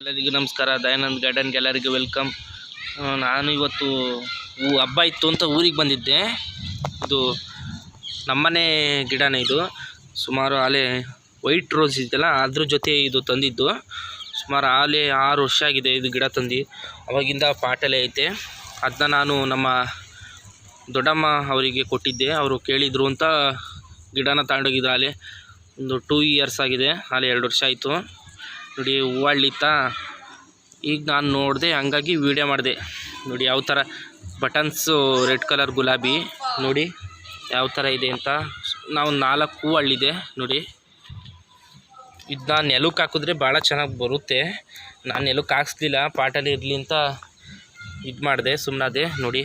ಎಲ್ಲರಿಗೂ ನಮಸ್ಕಾರ. ದಯಾನಂದ್ ಗಾರ್ಡನ್ಗೆ ಎಲ್ಲರಿಗೂ ವೆಲ್ಕಮ್. ನಾನು ಇವತ್ತು ಹಬ್ಬ ಇತ್ತು ಅಂತ ಊರಿಗೆ ಬಂದಿದ್ದೆ. ಇದು ನಮ್ಮನೆ ಗಿಡನೇ. ಇದು ಸುಮಾರು ಆಲೆ ವೈಟ್ ರೋಸ್ ಇದೆಯಲ್ಲ, ಅದ್ರ ಜೊತೆ ಇದು ತಂದಿದ್ದು. ಸುಮಾರು ಆಲೆ 6 ವರ್ಷ ಆಗಿದೆ ಇದು ಗಿಡ ತಂದು. ಅವಾಗಿಂದ ಪಾಟಲ್ಲೇ ಐತೆ. ಅದನ್ನ ನಾನು ನಮ್ಮ ದೊಡ್ಡಮ್ಮ ಅವರಿಗೆ ಕೊಟ್ಟಿದ್ದೆ. ಅವರು ಕೇಳಿದರು ಅಂತ ಗಿಡನ ತಗೊಂಡೋಗಿದ್ರು. ಆಲೆ ಒಂದು 2 ಇಯರ್ಸ್ ಆಗಿದೆ, ಆಲೆ 2 ವರ್ಷ ಆಯಿತು. ನೋಡಿ ಹೂವಳ್ಳಿತ್ತ. ಈಗ ನಾನು ನೋಡಿದೆ, ಹಂಗಾಗಿ ವೀಡಿಯೋ ಮಾಡಿದೆ. ನೋಡಿ ಯಾವ ಥರ ಬಟನ್ಸು, ರೆಡ್ ಕಲರ್ ಗುಲಾಬಿ ನೋಡಿ ಯಾವ ಥರ ಇದೆ ಅಂತ. ನಾವು 4 ಹೂವು ಹಳ್ಳಿದೆ ನೋಡಿ. ಇದನ್ನ ನೆಲಕ್ಕೆ ಹಾಕಿದ್ರೆ ಭಾಳ ಚೆನ್ನಾಗಿ ಬರುತ್ತೆ. ನಾನು ನೆಲಕ್ಕೆ ಹಾಕ್ಸ್ಲಿಲ್ಲ, ಪಾಟಲ್ಲಿ ಇರಲಿ ಅಂತ ಇದು ಮಾಡಿದೆ, ಸುಮ್ಮನಾದೆ ನೋಡಿ.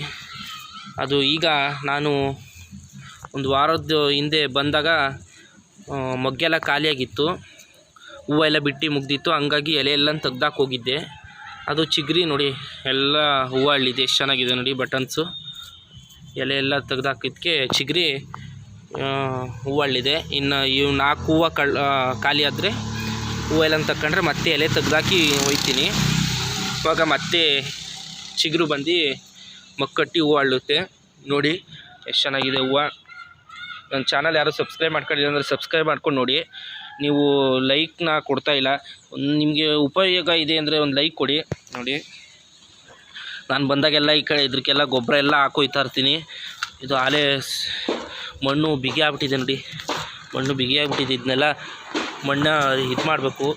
ಅದು ಈಗ ನಾನು ಒಂದು ವಾರದ ಹಿಂದೆ ಬಂದಾಗ ಮೊಗ್ಗೆಲ್ಲ ಖಾಲಿಯಾಗಿತ್ತು, ಹೂವೆಲ್ಲ ಬಿಟ್ಟು ಮುಗ್ದಿತ್ತು. ಹಂಗಾಗಿ ಎಲೆ ಎಲ್ಲ ತೆಗ್ದಾಕಿ ಹೋಗಿದ್ದೆ. ಅದು ಚಿಗ್ರಿ ನೋಡಿ ಎಲ್ಲ ಹೂವು ಹಳ್ಳಿದೆ, ಎಷ್ಟು ಚೆನ್ನಾಗಿದೆ ನೋಡಿ. ಬಟನ್ಸು ಎಲೆ ಎಲ್ಲ ತೆಗ್ದಾಕಿದ್ದಕ್ಕೆ ಚಿಗ್ರಿ ಹೂವು ಹಳ್ಳಿದೆ. ಇನ್ನು ಇವು 4 ಹೂವು ಖಾಲಿ ಆದರೆ ಹೂವೆಲ್ಲ ತಗೊಂಡ್ರೆ ಮತ್ತೆ ಎಲೆ ತೆಗ್ದಾಕಿ ಹೋಯ್ತೀನಿ. ಇವಾಗ ಮತ್ತೆ ಚಿಗುರು ಬಂದು ಮಕ್ಕಟ್ಟಿ ಹೂವು ಹಳ್ಳುತ್ತೆ ನೋಡಿ. ಎಷ್ಟು ಚೆನ್ನಾಗಿದೆ ಹೂವು. ನನ್ನ ಚಾನಲ್ ಯಾರು ಸಬ್ಸ್ಕ್ರೈಬ್ ಮಾಡ್ಕೊಂಡಿಲ್ಲ ಅಂದರೆ ಸಬ್ಸ್ಕ್ರೈಬ್ ಮಾಡ್ಕೊಂಡು ನೋಡಿ. ನೀವು ಲೈಕ್ನ ಕೊಡ್ತಾಯಿಲ್ಲ. ನಿಮಗೆ ಉಪಯೋಗ ಇದೆ ಅಂದರೆ ಒಂದು ಲೈಕ್ ಕೊಡಿ ನೋಡಿ. ನಾನು ಬಂದಾಗೆಲ್ಲ ಈ ಕಡೆ ಇದಕ್ಕೆಲ್ಲ ಗೊಬ್ಬರ ಎಲ್ಲ ಹಾಕೋಯ್ತಾ ಇರ್ತೀನಿ. ಇದು ಆಲೆ ಮಣ್ಣು ಬಿಗಿ ಆಗ್ಬಿಟ್ಟಿದೆ ನೋಡಿ. ಮಣ್ಣು ಬಿಗಿ ಆಗ್ಬಿಟ್ಟಿದೆ. ಇದನ್ನೆಲ್ಲ ಮಣ್ಣು ಇದು ಮಾಡಬೇಕು,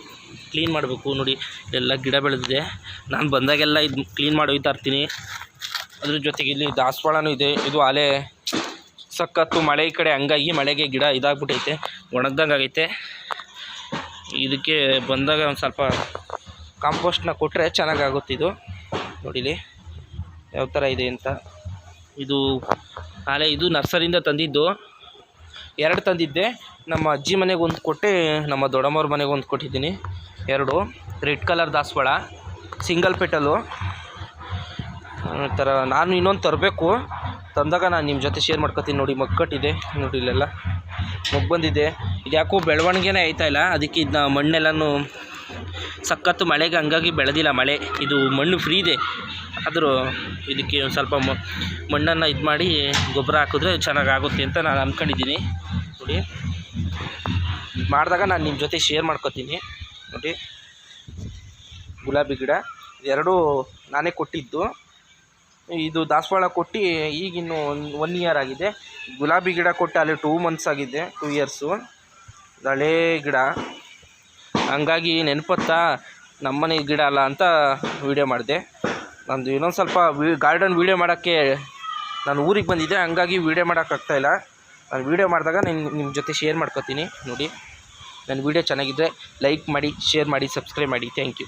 ಕ್ಲೀನ್ ಮಾಡಬೇಕು ನೋಡಿ. ಎಲ್ಲ ಗಿಡ ಬೆಳೆದಿದೆ. ನಾನು ಬಂದಾಗೆಲ್ಲ ಇದು ಕ್ಲೀನ್ ಮಾಡಿ ಹೋಗ್ತಾ ಇರ್ತೀನಿ. ಅದ್ರ ಜೊತೆಗೆ ಇಲ್ಲಿ ದಾಸವಾಳನೂ ಇದೆ. ಇದು ಆಲೆ ಸಖತ್ತು ಮಳೆ ಈ ಕಡೆ, ಹಂಗಾಗಿ ಮಳೆಗೆ ಗಿಡ ಇದಾಗ್ಬಿಟ್ಟೈತೆ, ಒಣಗ್ದಂಗೆ ಆಗೈತೆ. ಇದಕ್ಕೆ ಬಂದಾಗ ಒಂದು ಸ್ವಲ್ಪ ಕಾಂಪೋಸ್ಟ್ನ ಕೊಟ್ಟರೆ ಚೆನ್ನಾಗಾಗುತ್ತೆ. ಇದು ನೋಡಿಲಿ ಯಾವ ಥರ ಇದೆ ಅಂತ. ಇದು ಆಲೆ ಇದು ನರ್ಸರಿಯಿಂದ ತಂದಿದ್ದು. 2 ತಂದಿದ್ದೆ. ನಮ್ಮ ಅಜ್ಜಿ ಮನೆಗೆ ಒಂದು ಕೊಟ್ಟೆ, ನಮ್ಮ ದೊಡ್ಡಮ್ಮವ್ರ ಮನೆಗೆ ಒಂದು ಕೊಟ್ಟಿದ್ದೀನಿ. 2 ರೆಡ್ ಕಲರ್ ದಾಸವಾಳ, ಸಿಂಗಲ್ ಪೆಟಲು ಥರ. ನಾನು ಇನ್ನೊಂದು ತರಬೇಕು, ತಂದಾಗ ನಾನು ನಿಮ್ಮ ಜೊತೆ ಶೇರ್ ಮಾಡ್ಕೊತೀನಿ ನೋಡಿ. ಮಗ್ಗಟ್ಟಿದೆ ನೋಡಿ, ಇಲ್ಲೆಲ್ಲ ಮೊಗ್ಗು ಬಂದಿದೆ. ಇದು ಯಾಕೋ ಬೆಳವಣಿಗೆನೇ ಆಯ್ತಾಯಿಲ್ಲ, ಅದಕ್ಕೆ ಇದನ್ನ ಮಣ್ಣೆಲ್ಲನೂ ಸಖತ್ತು ಮಳೆಗೆ ಹಂಗಾಗಿ ಬೆಳೆದಿಲ್ಲ ಮಳೆ. ಇದು ಮಣ್ಣು ಫ್ರೀ ಇದೆ, ಆದರೂ ಇದಕ್ಕೆ ಒಂದು ಸ್ವಲ್ಪ ಮಣ್ಣನ್ನು ಇದು ಮಾಡಿ ಗೊಬ್ಬರ ಹಾಕಿದ್ರೆ ಚೆನ್ನಾಗಾಗುತ್ತೆ ಅಂತ ನಾನು ಅಂದ್ಕೊಂಡಿದ್ದೀನಿ ನೋಡಿ. ಮಾಡಿದಾಗ ನಾನು ನಿಮ್ಮ ಜೊತೆ ಶೇರ್ ಮಾಡ್ಕೊತೀನಿ ನೋಡಿ. ಗುಲಾಬಿ ಗಿಡ 2 ನಾನೇ ಕೊಟ್ಟಿದ್ದು. ಇದು ದಾಸವಾಳ ಕೊಟ್ಟು ಈಗಿನ್ನು 1 ಇಯರ್ ಆಗಿದೆ. ಗುಲಾಬಿ ಗಿಡ ಕೊಟ್ಟು ಅಲ್ಲಿ 2 ಮಂತ್ಸ್ ಆಗಿದೆ, 2 ಇಯರ್ಸು. ಹಳೇ ಗಿಡ, ಹಂಗಾಗಿ ನೆನಪತ್ತಾ ನಮ್ಮನೆ ಗಿಡ ಅಲ್ಲ ಅಂತ ವೀಡಿಯೋ ಮಾಡಿದೆ. ನಂದು ಇನ್ನೊಂದು ಸ್ವಲ್ಪ ಗಾರ್ಡನ್ ವೀಡಿಯೋ ಮಾಡೋಕ್ಕೆ ನಾನು ಊರಿಗೆ ಬಂದಿದ್ದೆ, ಹಂಗಾಗಿ ವೀಡಿಯೋ ಮಾಡೋಕ್ಕಾಗ್ತಾಯಿಲ್ಲ. ನಾನು ವೀಡಿಯೋ ಮಾಡಿದಾಗ ನಿಮ್ಮ ಜೊತೆ ಶೇರ್ ಮಾಡ್ಕೊತೀನಿ ನೋಡಿ. ನನ್ನ ವೀಡಿಯೋ ಚೆನ್ನಾಗಿದ್ದರೆ ಲೈಕ್ ಮಾಡಿ, ಶೇರ್ ಮಾಡಿ, ಸಬ್ಸ್ಕ್ರೈಬ್ ಮಾಡಿ. Thank you.